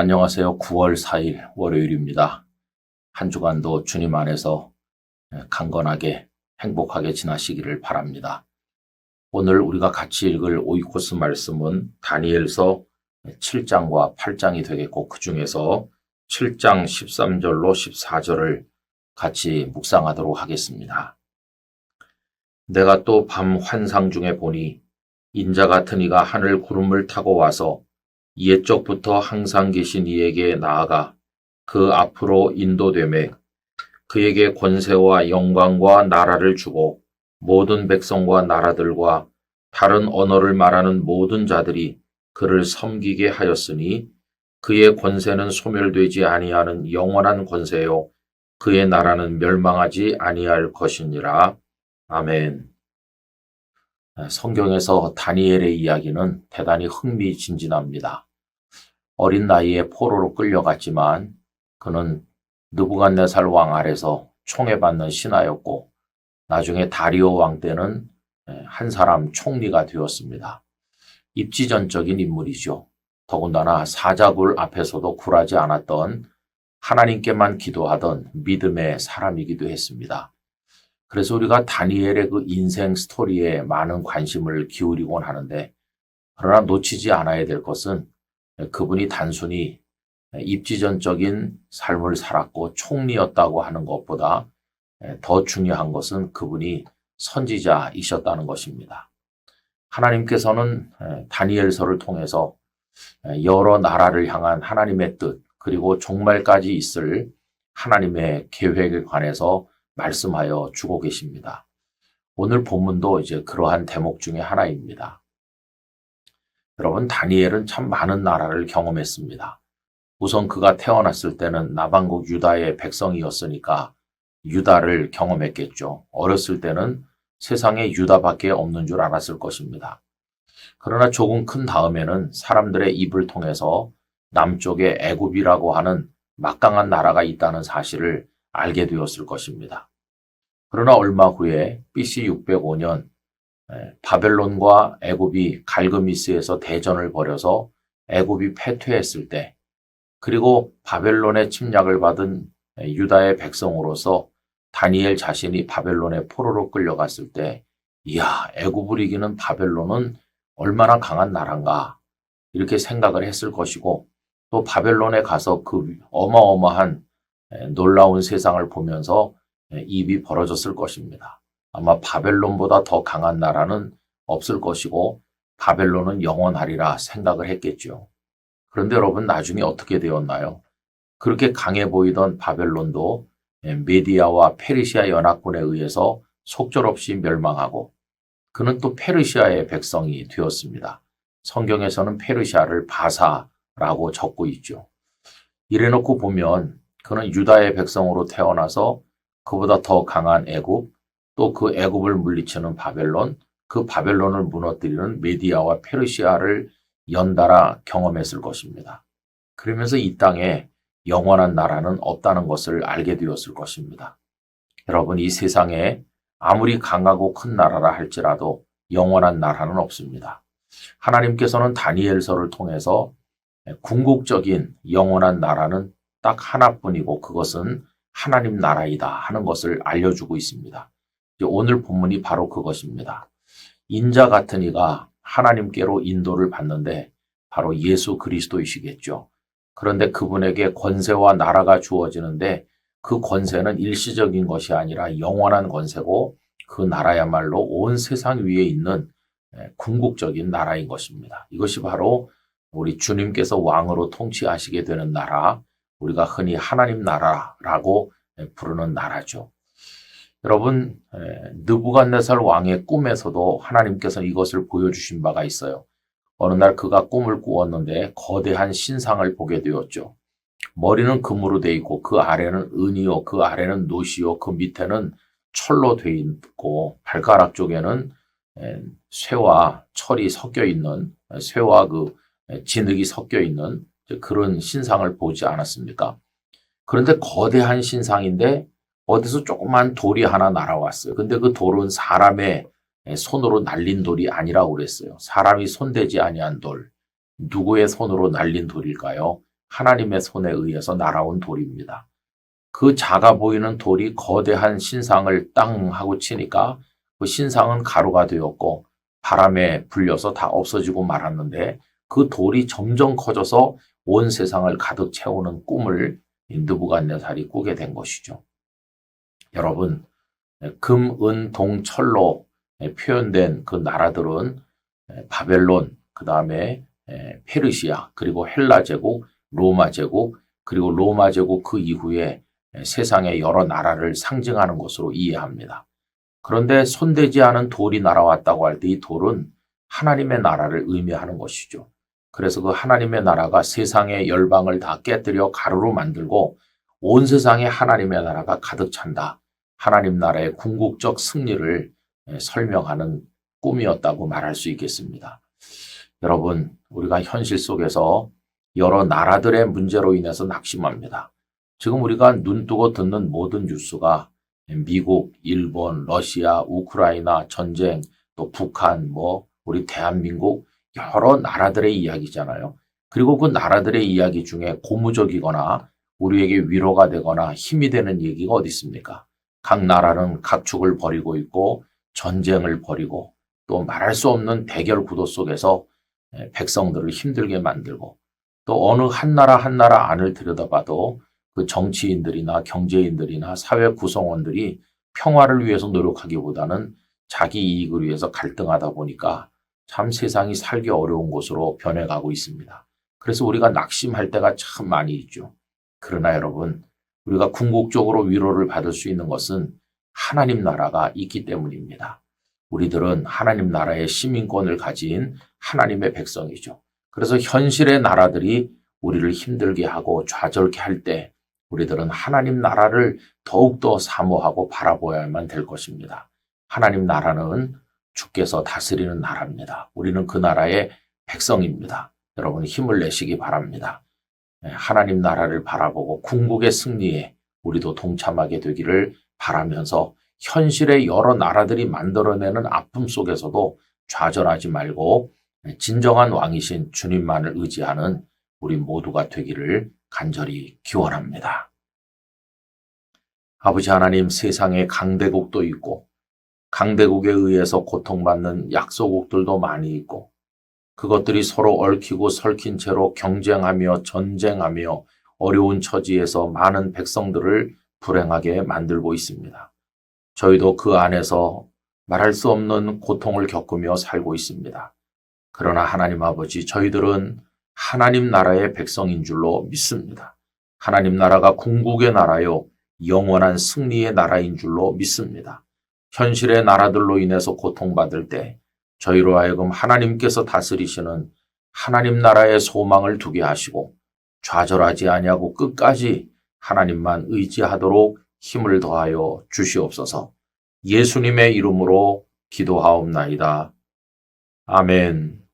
안녕하세요. 9월 4일 월요일입니다. 한 주간도 주님 안에서 강건하게 행복하게 지나시기를 바랍니다. 오늘 우리가 같이 읽을 오이코스 말씀은 다니엘서 7장과 8장이 되겠고 그 중에서 7장 13절로 14절을 같이 묵상하도록 하겠습니다. 내가 또 밤 환상 중에 보니 인자 같은 이가 하늘 구름을 타고 와서 옛적부터 항상 계신 이에게 나아가 그 앞으로 인도되매 그에게 권세와 영광과 나라를 주고 모든 백성과 나라들과 다른 언어를 말하는 모든 자들이 그를 섬기게 하였으니 그의 권세는 소멸되지 아니하는 영원한 권세요 그의 나라는 멸망하지 아니할 것이니라. 아멘. 성경에서 다니엘의 이야기는 대단히 흥미진진합니다. 어린 나이에 포로로 끌려갔지만 그는 느부갓네살 왕 아래서 총애받는 신하였고 나중에 다리오 왕 때는 한 사람 총리가 되었습니다. 입지전적인 인물이죠. 더군다나 사자굴 앞에서도 굴하지 않았던 하나님께만 기도하던 믿음의 사람이기도 했습니다. 그래서 우리가 다니엘의 그 인생 스토리에 많은 관심을 기울이곤 하는데 그러나 놓치지 않아야 될 것은 그분이 단순히 입지전적인 삶을 살았고 총리였다고 하는 것보다 더 중요한 것은 그분이 선지자이셨다는 것입니다. 하나님께서는 다니엘서를 통해서 여러 나라를 향한 하나님의 뜻 그리고 종말까지 있을 하나님의 계획에 관해서 말씀하여 주고 계십니다. 오늘 본문도 이제 그러한 대목 중에 하나입니다. 여러분, 다니엘은 참 많은 나라를 경험했습니다. 우선 그가 태어났을 때는 남왕국 유다의 백성이었으니까 유다를 경험했겠죠. 어렸을 때는 세상에 유다밖에 없는 줄 알았을 것입니다. 그러나 조금 큰 다음에는 사람들의 입을 통해서 남쪽에 애굽이라고 하는 막강한 나라가 있다는 사실을 알게 되었을 것입니다. 그러나 얼마 후에 BC 605년 바벨론과 애굽이 갈그미스에서 대전을 벌여서 애굽이 패퇴했을 때 그리고 바벨론의 침략을 받은 유다의 백성으로서 다니엘 자신이 바벨론의 포로로 끌려갔을 때 이야, 애굽을 이기는 바벨론은 얼마나 강한 나라인가 이렇게 생각을 했을 것이고 또 바벨론에 가서 그 어마어마한 놀라운 세상을 보면서 입이 벌어졌을 것입니다. 아마 바벨론보다 더 강한 나라는 없을 것이고 바벨론은 영원하리라 생각을 했겠죠. 그런데 여러분 나중에 어떻게 되었나요? 그렇게 강해 보이던 바벨론도 메디아와 페르시아 연합군에 의해서 속절없이 멸망하고 그는 또 페르시아의 백성이 되었습니다. 성경에서는 페르시아를 바사라고 적고 있죠. 이래놓고 보면 그는 유다의 백성으로 태어나서 그보다 더 강한 애굽 또 그 애굽을 물리치는 바벨론, 그 바벨론을 무너뜨리는 메디아와 페르시아를 연달아 경험했을 것입니다. 그러면서 이 땅에 영원한 나라는 없다는 것을 알게 되었을 것입니다. 여러분, 이 세상에 아무리 강하고 큰 나라라 할지라도 영원한 나라는 없습니다. 하나님께서는 다니엘서를 통해서 궁극적인 영원한 나라는 딱 하나뿐이고 그것은 하나님 나라이다 하는 것을 알려주고 있습니다. 오늘 본문이 바로 그것입니다. 인자 같은 이가 하나님께로 인도를 받는데 바로 예수 그리스도이시겠죠. 그런데 그분에게 권세와 나라가 주어지는데 그 권세는 일시적인 것이 아니라 영원한 권세고 그 나라야말로 온 세상 위에 있는 궁극적인 나라인 것입니다. 이것이 바로 우리 주님께서 왕으로 통치하시게 되는 나라, 우리가 흔히 하나님 나라라고 부르는 나라죠. 여러분, 느부갓네살 왕의 꿈에서도 하나님께서 이것을 보여주신 바가 있어요. 어느 날 그가 꿈을 꾸었는데 거대한 신상을 보게 되었죠. 머리는 금으로 돼 있고 그 아래는 은이요, 그 아래는 노시요, 그 밑에는 철로 돼 있고 발가락 쪽에는 쇠와 철이 섞여 있는 쇠와 그 진흙이 섞여 있는 그런 신상을 보지 않았습니까? 그런데 거대한 신상인데 어디서 조그만 돌이 하나 날아왔어요. 근데 그 돌은 사람의 손으로 날린 돌이 아니라고 그랬어요. 사람이 손대지 아니한 돌. 누구의 손으로 날린 돌일까요? 하나님의 손에 의해서 날아온 돌입니다. 그 작아 보이는 돌이 거대한 신상을 땅 하고 치니까 그 신상은 가루가 되었고 바람에 불려서 다 없어지고 말았는데, 그 돌이 점점 커져서 온 세상을 가득 채우는 꿈을 느부갓네살이 꾸게 된 것이죠. 여러분, 금, 은, 동, 철로 표현된 그 나라들은 바벨론, 그 다음에 페르시아, 그리고 헬라 제국, 로마 제국, 그리고 로마 제국 그 이후에 세상의 여러 나라를 상징하는 것으로 이해합니다. 그런데 손대지 않은 돌이 날아왔다고 할 때 이 돌은 하나님의 나라를 의미하는 것이죠. 그래서 그 하나님의 나라가 세상의 열방을 다 깨뜨려 가루로 만들고 온 세상에 하나님의 나라가 가득 찬다. 하나님 나라의 궁극적 승리를 설명하는 꿈이었다고 말할 수 있겠습니다. 여러분, 우리가 현실 속에서 여러 나라들의 문제로 인해서 낙심합니다. 지금 우리가 눈뜨고 듣는 모든 뉴스가 미국, 일본, 러시아, 우크라이나 전쟁, 또 북한, 우리 대한민국 여러 나라들의 이야기잖아요. 그리고 그 나라들의 이야기 중에 고무적이거나 우리에게 위로가 되거나 힘이 되는 얘기가 어디 있습니까? 각 나라는 각축을 벌이고 있고 전쟁을 벌이고 또 말할 수 없는 대결 구도 속에서 백성들을 힘들게 만들고, 또 어느 한 나라 한 나라 안을 들여다봐도 그 정치인들이나 경제인들이나 사회 구성원들이 평화를 위해서 노력하기보다는 자기 이익을 위해서 갈등하다 보니까 참 세상이 살기 어려운 곳으로 변해가고 있습니다. 그래서 우리가 낙심할 때가 참 많이 있죠. 그러나 여러분, 우리가 궁극적으로 위로를 받을 수 있는 것은 하나님 나라가 있기 때문입니다. 우리들은 하나님 나라의 시민권을 가진 하나님의 백성이죠. 그래서 현실의 나라들이 우리를 힘들게 하고 좌절케 할 때 우리들은 하나님 나라를 더욱더 사모하고 바라보아야만 될 것입니다. 하나님 나라는 주께서 다스리는 나라입니다. 우리는 그 나라의 백성입니다. 여러분, 힘을 내시기 바랍니다. 하나님 나라를 바라보고 궁극의 승리에 우리도 동참하게 되기를 바라면서 현실의 여러 나라들이 만들어내는 아픔 속에서도 좌절하지 말고 진정한 왕이신 주님만을 의지하는 우리 모두가 되기를 간절히 기원합니다. 아버지 하나님, 세상에 강대국도 있고 강대국에 의해서 고통받는 약소국들도 많이 있고 그것들이 서로 얽히고 설킨 채로 경쟁하며 전쟁하며 어려운 처지에서 많은 백성들을 불행하게 만들고 있습니다. 저희도 그 안에서 말할 수 없는 고통을 겪으며 살고 있습니다. 그러나 하나님 아버지, 저희들은 하나님 나라의 백성인 줄로 믿습니다. 하나님 나라가 궁극의 나라요, 영원한 승리의 나라인 줄로 믿습니다. 현실의 나라들로 인해서 고통받을 때 저희로 하여금 하나님께서 다스리시는 하나님 나라의 소망을 두게 하시고 좌절하지 아니하고 끝까지 하나님만 의지하도록 힘을 더하여 주시옵소서. 예수님의 이름으로 기도하옵나이다. 아멘.